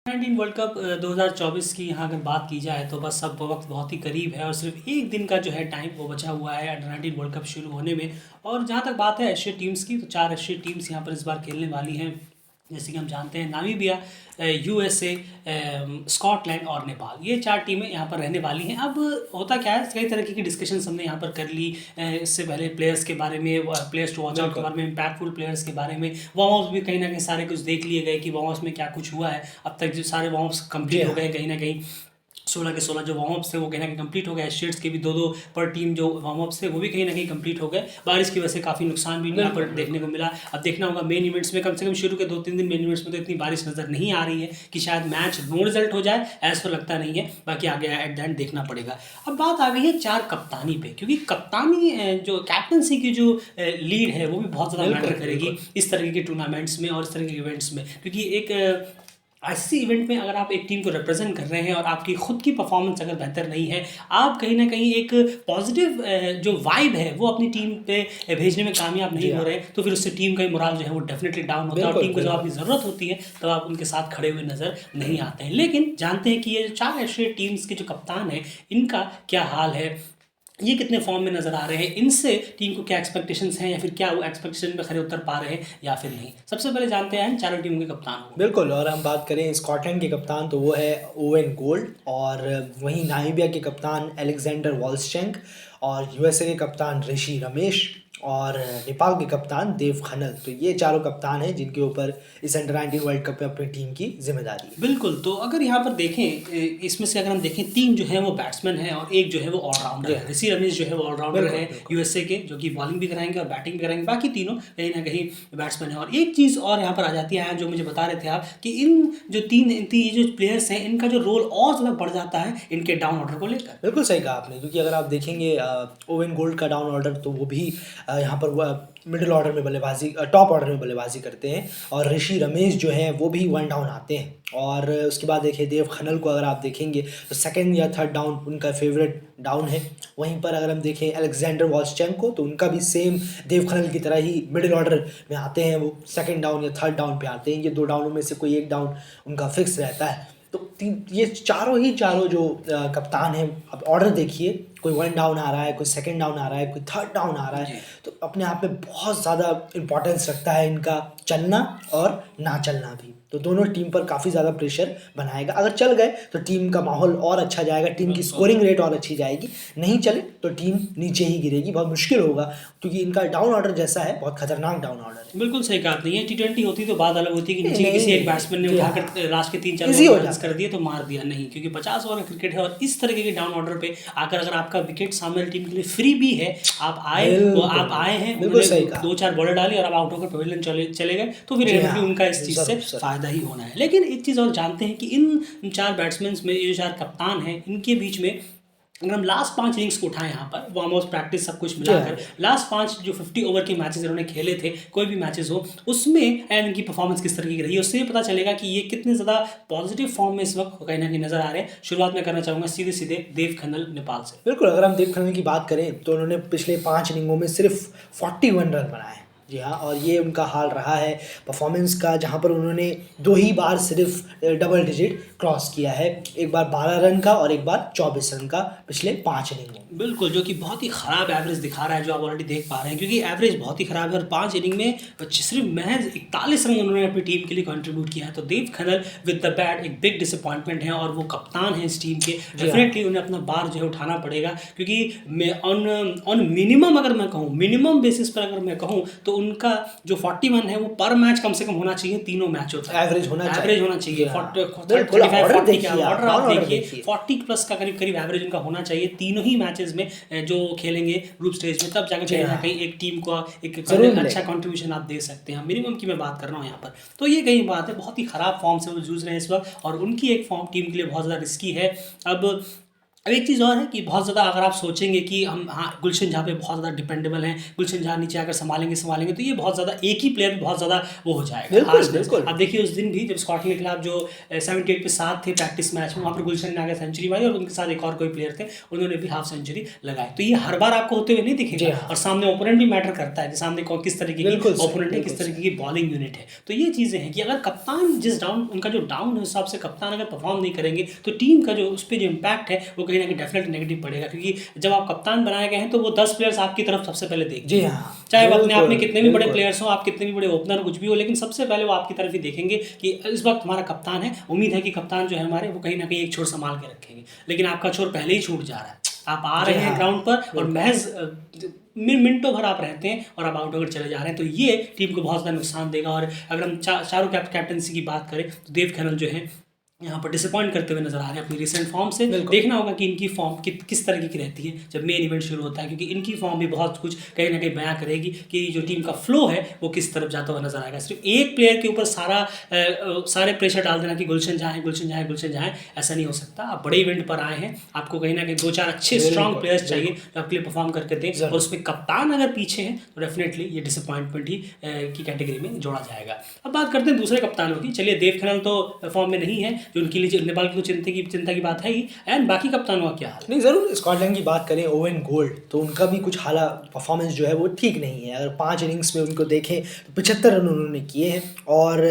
19 world cup 2024 की यहाँ अगर बात की जाए तो बस अब वक्त बहुत ही करीब है और सिर्फ एक दिन का जो है टाइम वो बचा हुआ है अंडर 19 वर्ल्ड कप शुरू होने में। और जहाँ तक बात है एशियन टीम्स की तो 4 एशियन टीम्स यहाँ पर इस बार खेलने वाली हैं। जैसे कि हम जानते हैं नामीबिया, यूएसए, स्कॉटलैंड और नेपाल, ये 4 टीमें यहाँ पर रहने वाली हैं। अब होता क्या है, कई तरह की डिस्कशन हमने यहाँ पर कर ली। इससे पहले प्लेयर्स के बारे में, प्लेयर्स टू वॉच आउट के बारे में, इम्पैक्टफुल प्लेयर्स के बारे में, वार्म अप्स भी कहीं ना कहीं सारे कुछ देख लिए गए कि वार्म अप्स में क्या कुछ हुआ है। अब तक जो सारे वार्म अप्स कंप्लीट हो गए कहीं ना कहीं। 16 के 16 जो वार्म अप्स थे वो कहीं ना कहीं कंप्लीट हो गए। एशियड्स के भी दो दो पर टीम जो वार्म अप्स थे वो भी कहीं ना कहीं कंप्लीट हो गए। बारिश की वजह से काफ़ी नुकसान भी यहाँ पर देखने को मिला। अब देखना होगा मेन इवेंट्स में, कम से कम शुरू के 2-3 दिन मेन इवेंट्स में तो इतनी बारिश नज़र नहीं आ रही है कि शायद मैच नो रिजल्ट हो जाए, ऐसा तो लगता नहीं है। बाकी आगे एट द एंड देखना पड़ेगा। अब बात आ गई है 4 कप्तानी पे, क्योंकि कप्तानी जो कैप्टनसी की जो लीड है वो भी बहुत ज़्यादा मैटर करेगी इस तरह के टूर्नामेंट्स में और इस तरह के इवेंट्स में। क्योंकि एक ऐसी इवेंट में अगर आप एक टीम को रिप्रेजेंट कर रहे हैं और आपकी खुद की परफॉर्मेंस अगर बेहतर नहीं है, आप कहीं ना कहीं एक पॉजिटिव जो वाइब है वो अपनी टीम पे भेजने में कामयाब नहीं हो रहे, तो फिर उससे टीम का ही मोराल जो है वो डेफिनेटली डाउन होता है और टीम को जब आपकी ज़रूरत होती है तब आप उनके साथ खड़े हुए नज़र नहीं आते हैं। लेकिन जानते हैं कि ये जो 4 एशियन टीम्स के जो कप्तान हैं इनका क्या हाल है, ये कितने फॉर्म में नज़र आ रहे हैं, इनसे टीम को क्या एक्सपेक्टेशंस हैं या फिर क्या वो एक्सपेक्टेशन में खरे उतर पा रहे हैं या फिर नहीं। सबसे पहले जानते हैं चारों टीमों के कप्तान को। बिल्कुल। और हम बात करें स्कॉटलैंड के कप्तान तो वो है ओवेन गोल्ड, और वहीं नामीबिया के कप्तान अलेक्जेंडर वॉल्सचेंक, और यूएसए के कप्तान ऋषि रमेश, और नेपाल के कप्तान देव खनल। तो ये चारों कप्तान हैं जिनके ऊपर इस अंडर 19 वर्ल्ड कप में अपनी टीम की जिम्मेदारी है। बिल्कुल। तो अगर यहाँ पर देखें, इसमें से अगर हम देखें 3 जो है वो बैट्समैन है और एक जो है वो ऑलराउंडर है। ऋषि रमेश जो है वो ऑलराउंडर है यूएसए के, जो कि बॉलिंग भी कराएंगे और बैटिंग भी कराएंगे। बाकी तीनों कहीं ना कहीं बैट्समैन है। और एक चीज़ और यहाँ पर आ जाती है जो मुझे बता रहे थे आप, कि इन जो तीन जो प्लेयर्स हैं इनका जो रोल और ज़्यादा बढ़ जाता है इनके डाउन ऑर्डर को लेकर। बिल्कुल सही कहा आपने, क्योंकि अगर आप देखेंगे ओवेन गोल्ड का डाउन ऑर्डर तो वो भी यहाँ पर मिडिल ऑर्डर में बल्लेबाजी, टॉप ऑर्डर में बल्लेबाजी करते हैं, और ऋषि रमेश जो हैं वो भी 1 डाउन आते हैं। और उसके बाद देखिए देव खनल को अगर आप देखेंगे तो 2nd या 3rd डाउन उनका फेवरेट डाउन है। वहीं पर अगर हम देखें अलेक्जेंडर वॉल्सचेंक को तो उनका भी सेम देव खनल की तरह ही मिडिल ऑर्डर में आते हैं, वो 2nd डाउन या 3rd डाउन पे आते हैं। ये 2 डाउनों में से कोई एक डाउन उनका फिक्स रहता है। तो ये चारों जो कप्तान हैं, अब ऑर्डर देखिए, कोई 1 डाउन आ रहा है, कोई 2nd डाउन आ रहा है, कोई 3rd डाउन आ रहा है, तो अपने आप में बहुत ज़्यादा इंपॉर्टेंस रखता है इनका चलना और ना चलना भी। तो दोनों टीम पर काफ़ी ज़्यादा प्रेशर बनाएगा। अगर चल गए तो टीम का माहौल और अच्छा जाएगा, टीम की स्कोरिंग रेट और अच्छी जाएगी। नहीं चले तो टीम नीचे ही गिरेगी, बहुत मुश्किल होगा, क्योंकि इनका डाउन ऑर्डर जैसा है बहुत खतरनाक डाउन ऑर्डर है। बिल्कुल सही कहा आपने। ये T20 होती तो बात अलग होती कि नीचे किसी एक बैट्समैन ने उठाकर लास्ट के 3-4 रन कर दिए तो मार दिया, नहीं, क्योंकि 50 ओवर का क्रिकेट है और इस तरीके के डाउन ऑर्डर पे आकर अगर आपका विकेट सामने वाली टीम के लिए फ्री भी है, आप आए हैं, उन्होंने 2-4 बॉलर डाली और आप आउट होकर पवेलियन चले गए, तो फिर उनका इस चीज़ से फायदा ही होना है। लेकिन एक चीज़ और जानते हैं कि इन 4 बैट्समैन में ये जो 4 कप्तान हैं इनके बीच में अगर हम लास्ट 5 इनिंग्स को उठाएं, यहाँ पर वार्म अप, प्रैक्टिस, सब कुछ मिलाकर लास्ट 5 जो 50 ओवर के मैचेस इन्होंने खेले थे, कोई भी मैचेस हो, उसमें इनकी परफॉर्मेंस किस तरह की रही है, उससे पता चलेगा कि ये कितने ज़्यादा पॉजिटिव फॉर्म में इस वक्त कहीं ना कहीं नजर आ रहे हैं। शुरुआत में करना चाहूँगा सीधे देव खनल नेपाल से। बिल्कुल। अगर हम देव खनल की बात करें तो उन्होंने पिछले 5 इनिंगों में सिर्फ 41 रन बनाए। जी हाँ, और ये उनका हाल रहा है परफॉर्मेंस का, जहाँ पर उन्होंने 2 ही बार सिर्फ डबल डिजिट क्रॉस किया है, एक बार 12 रन का और एक बार 24 रन का पिछले 5 इनिंग में। बिल्कुल, जो कि बहुत ही ख़राब एवरेज दिखा रहा है, जो आप ऑलरेडी देख पा रहे हैं, क्योंकि एवरेज बहुत ही ख़राब है और 5 इनिंग में सिर्फ महज 41 रन उन्होंने अपनी टीम के लिए कंट्रीब्यूट किया है। तो देव खनल विद द बैट एक बिग डिसअपॉइंटमेंट है और वो कप्तान है इस टीम के। डेफिनेटली उन्हें अपना बार जो है उठाना पड़ेगा, क्योंकि ऑन मिनिमम अगर मैं कहूँ, मिनिमम बेसिस पर अगर मैं कहूँ तो उनका जो 41 है वो पर मैच कम से कम होना चाहिए, तीनों मैचों तक एवरेज होना चाहिए। 35 ऑर्डर आप देखिए 40 प्लस का करीब एवरेज उनका होना चाहिए तीनों ही मैचेस में जो खेलेंगे ग्रुप स्टेज में, तब जाकर कहीं ना कहीं एक टीम को एक अच्छा कंट्रीब्यूशन आप दे सकते हैं। मिनिमम की मैं बात कर रहा हूँ यहाँ पर। तो ये कहीं बात है, बहुत ही ख़राब फॉर्म से वो जूझ रहे हैं इस वक्त और उनकी एक फॉर्म टीम के लिए बहुत ज़्यादा रिस्की है। अब अब एक चीज़ और है कि बहुत ज़्यादा अगर आप सोचेंगे कि हम हाँ गुलशन जहाँ पे बहुत ज़्यादा डिपेंडेबल हैं, गुलशन जहाँ नीचे आकर संभालेंगे तो ये बहुत ज़्यादा एक ही प्लेयर बहुत ज़्यादा वो हो जाएगा बिल्कुल, हार्श। बिल्कुल। आप देखिए उस दिन भी जब स्कॉटलैंड के खिलाफ जो 78 पे 7 थे प्रैक्टिस मैच में, वहाँ पर गुलशन ने आकर सेंचुरी मारी और उनके साथ एक और कोई प्लेयर थे, उन्होंने भी हाफ सेंचुरी लगाई। तो ये हर बार आपको होते हुए नहीं जी दिखेगा हाँ। और सामने ओपोनेंट भी मैटर करता है कि सामने किस तरीके की बिल्कुल सही, ओपोनेंट है, बिल्कुल किस तरीके सही। की बॉलिंग यूनिट है। तो ये चीज़ें हैं कि अगर कप्तान जिस डाउन उनका जो डाउन है उस हिसाब से कप्तान अगर परफॉर्म नहीं करेंगे तो टीम का जो उस पर जो इम्पैक्ट है वो कहीं ना कहीं डेफिनेटली नेगेटिव पड़ेगा, क्योंकि जब आप कप्तान बनाए गए हैं तो वो 10 प्लेयर्स आपकी तरफ सबसे पहले जी देखेंगे। हाँ, चाहे वो अपने आप में बिल्कुल, कितने भी बड़े बिल्कुल। प्लेयर्स हो, आप कितने भी बड़े ओपनर कुछ भी हो, लेकिन सबसे पहले वो आपकी तरफ ही देखेंगे कि इस वक्त हमारा कप्तान है, उम्मीद है कि कप्तान जो है हमारे वो कहीं ना कहीं एक छोर संभाल के रखेंगे। लेकिन आपका छोर पहले ही छूट जा रहा है, आप आ जी रहे हैं हाँ, ग्राउंड पर और बिल्कुल। महज मिनटों भर आप रहते हैं और आप आउट होकर चले जा रहे हैं, तो ये टीम को बहुत ज़्यादा नुकसान देगा। और अगर हम चारों कैप्टनसी की बात करें तो देव खेनन जो है यहाँ पर डिसअपॉइंट करते हुए नजर आ रहे हैं अपनी रिसेंट फॉर्म से। बिल्कुल। देखना होगा कि इनकी फॉर्म किस तरीके की रहती है जब मेन इवेंट शुरू होता है, क्योंकि इनकी फॉर्म भी बहुत कुछ कहीं ना कहीं बयां करेगी कि जो टीम का फ्लो है वो किस तरफ जाता हुआ नजर आएगा। सिर्फ एक प्लेयर के ऊपर सारे प्रेशर डाल देना कि गुलशन जाए गुलशन जाए गुलशन जाए, ऐसा नहीं हो सकता। आप बड़े इवेंट पर आए हैं, आपको कहीं ना कहीं 2-4 अच्छे स्ट्रॉन्ग बिल्कुल, प्लेयर्स चाहिए बिल्कुल। जो आपके लिए परफॉर्म करके दें, और ज़रूर। उसमें कप्तान अगर पीछे हैं तो डेफिनेटली ये डिसअपॉइंटमेंट ही की कैटेगरी में जोड़ा जाएगा। अब बात करते हैं दूसरे कप्तानों की। चलिए देव खेनन तो फॉर्म में नहीं है, जो उनके लिए नेपाल की तो चिंता की बात है ही, एंड बाकी कप्तानों का क्या हाल है? नहीं, ज़रूर स्कॉटलैंड की बात करें, ओवेन गोल्ड, तो उनका भी कुछ हाल परफॉर्मेंस जो है वो ठीक नहीं है। अगर 5 इनिंग्स में उनको देखें तो 75 रन उन्होंने किए हैं और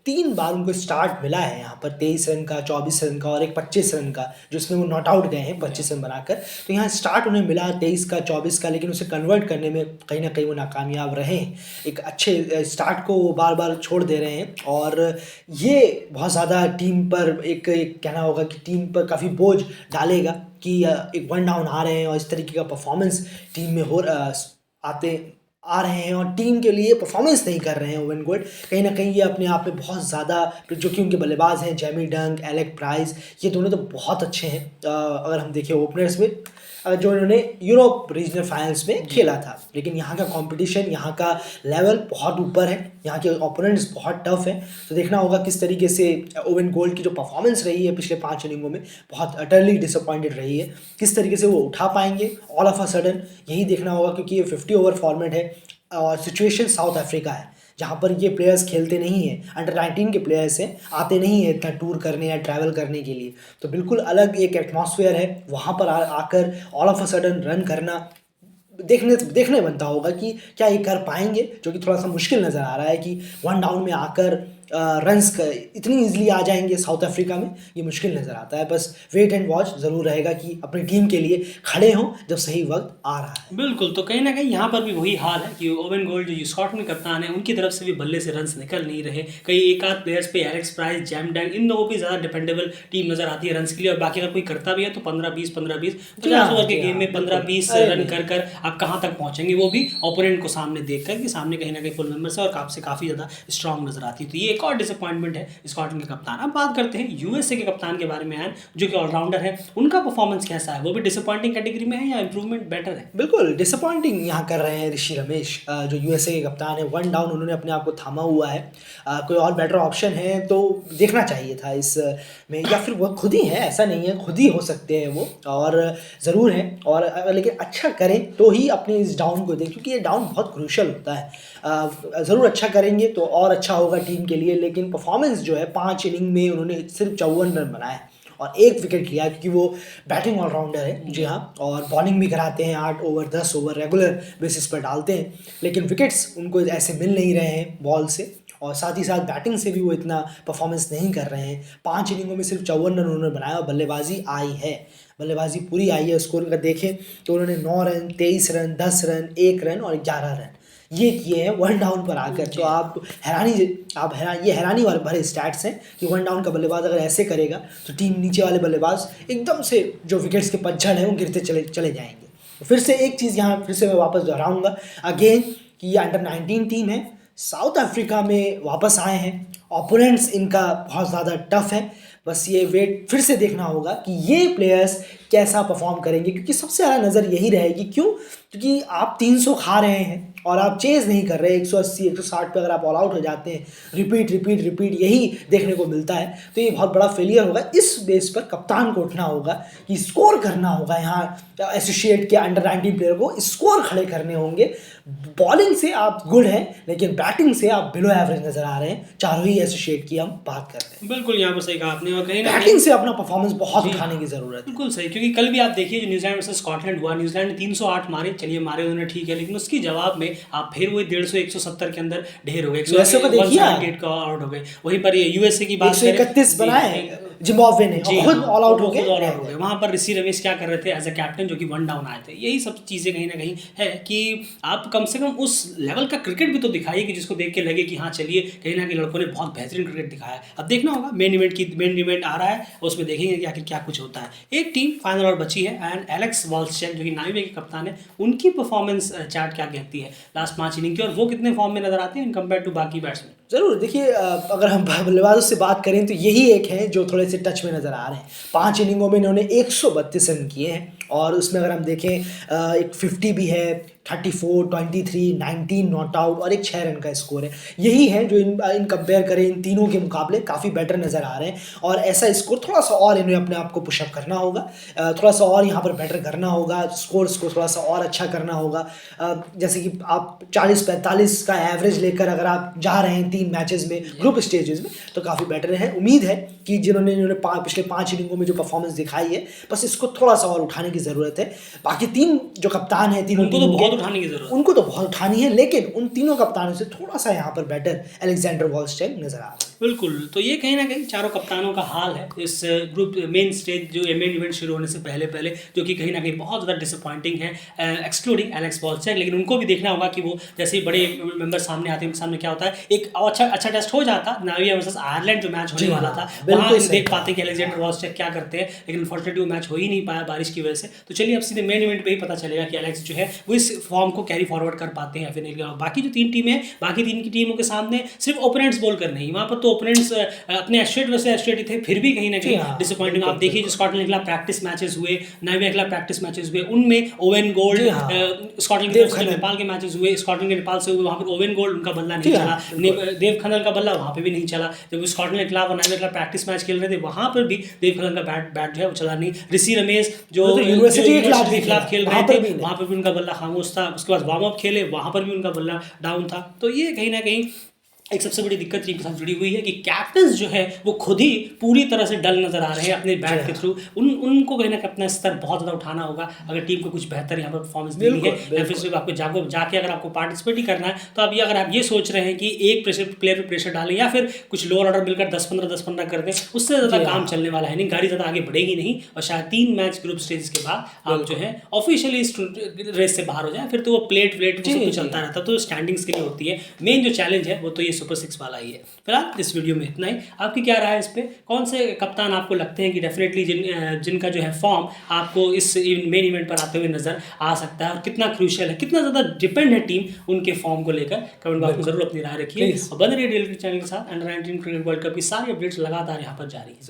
3 बार उनको स्टार्ट मिला है यहाँ पर, 23 रन का, 24 रन का और एक 25 रन का, जिसमें वो नॉट आउट गए हैं 25 रन बनाकर। तो यहाँ स्टार्ट उन्हें मिला 23 का, 24 का, लेकिन उसे कन्वर्ट करने में कहीं ना कहीं वो नाकामयाब रहे हैं। एक अच्छे स्टार्ट को वो बार बार छोड़ दे रहे हैं और ये बहुत ज़्यादा टीम पर एक कहना होगा कि टीम पर काफ़ी बोझ डालेगा कि एक वन डाउन आ रहे हैं और इस तरीके का परफॉर्मेंस टीम में आ रहे हैं और टीम के लिए परफॉर्मेंस नहीं कर रहे हैं ओवेन गोल्ड। कहीं ना कहीं ये अपने आप में बहुत ज़्यादा, जो कि उनके बल्लेबाज हैं जेमी डंक, एलेक प्राइस, ये दोनों तो बहुत अच्छे हैं। अगर हम देखें ओपनर्स में, जो इन्होंने यूरोप रीजनल फाइनल्स में खेला था, लेकिन यहाँ का कंपटीशन, यहाँ का लेवल बहुत ऊपर है, यहाँ के ओपोनेंट्स बहुत टफ हैं। तो देखना होगा किस तरीके से ओवेन गोल्ड की जो परफॉर्मेंस रही है पिछले 5 इनिंगों में, बहुत अटरली डिसअपॉइंटेड रही है, किस तरीके से वो उठा पाएंगे ऑल ऑफ अ सडन, यही देखना होगा। क्योंकि ये 50 ओवर फॉर्मेट है और सिचुएशन साउथ अफ्रीका है, जहाँ पर ये प्लेयर्स खेलते नहीं हैं, अंडर 19 के प्लेयर्स हैं, आते नहीं हैं इतना टूर करने या ट्रैवल करने के लिए। तो बिल्कुल अलग एक एटमॉस्फेयर है, वहाँ पर आकर all of a sudden run करना देखने बनता होगा कि क्या ये कर पाएंगे, जो कि थोड़ा सा मुश्किल नज़र आ रहा है कि वन डाउन में आकर रन्स इतनी ईजिली आ जाएंगे साउथ अफ्रीका में, ये मुश्किल नज़र आता है। बस वेट एंड वॉच ज़रूर रहेगा कि अपनी टीम के लिए खड़े हों जब सही वक्त आ रहा है। बिल्कुल, तो कहीं न कहीं यहाँ पर भी वही हाल है कि ओवेन गोल्ड जो स्कॉटलैंड कप्तान है, उनकी तरफ से भी बल्ले से रन्स निकल नहीं रहे। कई एक आध प्लेयर्स पे एलेक्स प्राइस, जैम डंक, इन लोगों की ज़्यादा डिपेंडेबल टीम नज़र आती है रन्स के लिए, और बाकी अगर कोई करता भी है तो 15-20 15-20 50 ओवर के गेम में 15-20 रन कर आप कहाँ तक पहुँचेंगे, वो भी ओपोनेंट को सामने देख कर कि सामने कहीं ना कहीं फुल मेंबर्स है और आपसे काफ़ी ज़्यादा स्ट्रॉन्ग नज़र आती है। तो ये एक और डिसअपॉइंटमेंट है स्कॉटलैंड के कप्तान। अब बात करते हैं यूएसए के कप्तान के बारे में आए, जो कि ऑलराउंडर है, उनका परफॉर्मेंस कैसा है? वो भी डिसअपॉइंटिंग कैटेगरी में है या इंप्रूवमेंट बेटर है? बिल्कुल डिसअपॉइंटिंग यहाँ कर रहे हैं ऋषि रमेश, जो यूएसए के कप्तान है। वन डाउन उन्होंने अपने आप को थामा हुआ है। कोई और बेटर ऑप्शन है तो देखना चाहिए था इस में, या फिर वो खुद ही है, ऐसा नहीं है, खुद ही हो सकते हैं वो, और ज़रूर है। और लेकिन अच्छा करें तो ही अपने इस डाउन को दें, क्योंकि ये डाउन बहुत क्रूशल होता है। ज़रूर अच्छा करेंगे तो और अच्छा होगा टीम के लिए। लेकिन परफॉर्मेंस जो है 5 इनिंग में उन्होंने सिर्फ 54 रन बनाए और 1 विकेट लिया, क्योंकि वो बैटिंग ऑलराउंडर है, जी हाँ, और बॉलिंग भी कराते हैं, 8 ओवर 10 ओवर रेगुलर बेसिस पर डालते हैं। लेकिन विकेट्स उनको ऐसे मिल नहीं रहे हैं बॉल से, और साथ ही साथ बैटिंग से भी वो इतना परफॉर्मेंस नहीं कर रहे हैं। 5 इनिंगों में सिर्फ 54 रन उन्होंने बनाया और बल्लेबाजी आई है, बल्लेबाजी पूरी आई है। स्कोर का देखें तो उन्होंने 9 रन, 23 रन, 10 रन, 1 रन और 11 रन ये किए हैं वन डाउन पर आकर। तो ये हैरानी वाले भरे स्टैट्स हैं कि वन डाउन का बल्लेबाज अगर ऐसे करेगा तो टीम नीचे वाले बल्लेबाज एकदम से जो विकेट्स के पतझड़ हैं वो गिरते चले जाएंगे। तो फिर से एक चीज़ यहाँ फिर से मैं वापस दोहराऊंगा अगेन कि ये अंडर 19 टीम है, साउथ अफ्रीका में वापस आए हैं, ओपोनेंट्स इनका बहुत ज़्यादा टफ है। बस ये वेट फिर से देखना होगा कि ये प्लेयर्स कैसा परफॉर्म करेंगे, क्योंकि सबसे ज़्यादा नज़र यही रहेगी। क्योंकि आप 300 खा रहे हैं और आप चेज़ नहीं कर रहे 180 160 पे अगर आप ऑल आउट हो जाते हैं, रिपीट रिपीट रिपीट यही देखने को मिलता है, तो ये बहुत बड़ा फेलियर होगा। इस बेस पर कप्तान को उठना होगा कि स्कोर करना होगा, यहाँ एसोसिएट के अंडर 19 प्लेयर को स्कोर खड़े करने होंगे। बॉलिंग से आप गुड हैं, लेकिन बैटिंग से आप बिलो एवरेज नजर आ रहे हैं, चारों ही एसोसिएट की हम बात कर रहे हैं। बिल्कुल, यहाँ पर सही कहा आपने। और कहीं ना बैटिंग से अपना परफॉर्मेंस बहुत उठाने की जरूरत है। बिल्कुल सही, क्योंकि कल भी आप देखिए जो न्यूजीलैंड वर्सेस स्कॉटलैंड हुआ, न्यूजीलैंड ने 308 मारे, चलिए मारे उन्होंने ठीक है, लेकिन उसकी जवाब में आप फिर वही 150 170 के अंदर ढेर हो गए, 178 का आउट हो गए। वहीं पर यूएसए की बात करें, 131 बनाए जिम्बाब्वे ने, खुद ऑल आउट हो गए। वहां पर ऋषि रमेश क्या कर रहे थे एज अ कैप्टन, जो कि 1 डाउन आए थे। यही सब चीजें कहीं ना कहीं है कि आप कम से कम उस लेवल का क्रिकेट भी तो दिखाइए कि जिसको देख के लगे कि हाँ चलिए कहीं ना कहीं लड़कों ने बहुत बेहतरीन क्रिकेट दिखाया। अब देखना होगा मेन इवेंट आ रहा है, उसमें देखेंगे कि आखिर क्या कुछ होता है। एक टीम फाइनल और बची है एंड एलेक्स वॉल्सचेक जो कि नामीबिया के कप्तान है, उनकी परफॉर्मेंस चार्ट क्या कहती है लास्ट 5 इनिंग की, और वो कितने फॉर्म में नजर आते हैं इन कंपेयर टू बाकी बैट्समैन। ज़रूर देखिए, अगर हम बल्लेबाजों से बात करें तो यही एक है जो थोड़े से टच में नज़र आ रहे हैं। 5 इनिंगों में इन्होंने 132 रन किए हैं, और उसमें अगर हम देखें एक 50 भी है, 34, 23, 19 नॉट आउट और एक 6 रन का स्कोर है। यही है जो इन कंपेयर करें इन तीनों के मुकाबले काफ़ी बेटर नज़र आ रहे हैं, और ऐसा स्कोर थोड़ा सा और इन्हें अपने आप को पुशअप करना होगा, थोड़ा सा और यहाँ पर बेटर करना होगा, स्कोर्स को थोड़ा सा और अच्छा करना होगा। जैसे कि आप 40-45 का एवरेज लेकर अगर आप जा रहे हैं 3 मैचेस में ग्रुप स्टेजेस में, तो काफ़ी बेटर है। उम्मीद है कि जिन्होंने पिछले 5 इनिंगों में जो परफॉर्मेंस दिखाई है, बस इसको थोड़ा सा और उठाने की ज़रूरत है। बाकी 3 जो कप्तान है, तीनों उनको तो बहुत उठाने की जरूरत, उनको तो बहुत उठानी है, लेकिन उन तीनों कप्तानों से थोड़ा सा यहाँ पर बेटर अलेक्जेंडर वॉल्सचेक नजर आ रहा है। बिल्कुल। तो ये कहीं ना कहीं चारों कप्तानों का हाल है इस ग्रुप मेन स्टेज जो मेन इवेंट शुरू होने से पहले, जो कि कहीं ना कहीं बहुत ज़्यादा डिसअपॉइंटिंग है, एक्सक्लूडिंग एलेक्स वॉल्सचेक। लेकिन उनको भी देखना होगा कि वो जैसे ही बड़े मेंबर सामने आते हैं, उनके सामने क्या होता है। एक अच्छा टेस्ट हो जाता नामीबिया वर्सेस आयरलैंड जो मैच होने वाला था, वहाँ हम देख पाते कि एलेक्जेंडर वॉल्सचेक क्या करते हैं, लेकिन अनफॉर्चुनेटली वो मैच हो ही नहीं पाया बारिश की वजह से। तो चलिए अब सीधे मेन इवेंट पे ही पता चलेगा कि एलेक्स जो है वो इस फॉर्म को कैरी फॉरवर्ड कर पाते हैं या फिर नहीं। बाकी जो 3 टीमें हैं, बाकी 3 की टीमों के सामने सिर्फ ओपोनेंट्स बोल कर नहीं, वहाँ पर तो ओपोनेंट्स अपने एस्टेट वैसे एस्टेट ही थे, फिर भी कहीं ना कहीं डिसअपॉइंटिंग। आप देखिए जो स्कॉटलैंड के खिलाफ प्रैक्टिस मैचेस हुए, नामीबिया के खिलाफ प्रैक्टिस मैचेस हुए, उनमें ओवेन गोल्ड, स्कॉटलैंड के तरफ से नेपाल के मैचेस हुए, स्कॉटलैंड के नेपाल से हुए, वहाँ पर ओवेन गोल्ड उनका बल्ला नहीं चला, देव खनल का बल्ला वहाँ पे भी नहीं चला। जब स्कॉटलैंड के खिलाफ और नामीबिया के खिलाफ प्रैक्टिस मैच खेल रहे थे, वहाँ पर भी देव खनल का बैट जो है वो चला नहीं। ऋषि रमेश जो यूनिवर्सिटी के खिलाफ खेल रहे थे, वहाँ पर भी उनका बल्ला खामोश था। उसके बाद वार्म अप खेले, वहाँ पर भी उनका बल्ला डाउन था। तो ये कहीं ना कहीं एक सबसे बड़ी दिक्कत टीम के साथ जुड़ी हुई है कि कैप्टन्स जो है वो खुद ही पूरी तरह से डल नजर आ रहे हैं अपने बैट के थ्रू। उनको कहीं ना कहीं अपना स्तर बहुत ज़्यादा उठाना होगा अगर टीम को कुछ बेहतर यहाँ पर परफॉर्मेंस देनी है, या फिर सिर्फ आपको जाके अगर आपको पार्टिसिपेट ही करना है, तो अगर आप ये सोच रहे हैं कि एक प्लेयर पर प्रेशर डालें या फिर कुछ लोअर ऑर्डर मिलकर 10-15 कर दें, उससे ज़्यादा काम चलने वाला है नहीं। गाड़ी ज़्यादा आगे बढ़ेगी नहीं, और शायद 3 मैच ग्रुप स्टेज के बाद आप जो है ऑफिशियली इस रेस से बाहर हो जाए, फिर तो वो प्लेट चलता रहता, तो स्टैंडिंग्स के लिए होती है। मेन जो चैलेंज है वो तो ये सुपर 6 वाला ही है। फिलहाल इस वीडियो में इतना ही। आपकी क्या राय है इस पे, कौन से कप्तान आपको लगते हैं कि डेफिनेटली जिनका जो है फॉर्म आपको इस मेन इवेंट पर आते हुए नजर आ सकता है, और कितना क्रूशियल है, कितना ज़्यादा डिपेंड है टीम उनके फॉर्म को लेकर। कमेंट बॉक्स में जरूर अपनी राय रखिए, और बने रहिए डेली चैनल के साथ। अंडर 19 क्रिकेट वर्ल्ड कप की सारी अपडेट्स लगातार यहाँ पर जारी है।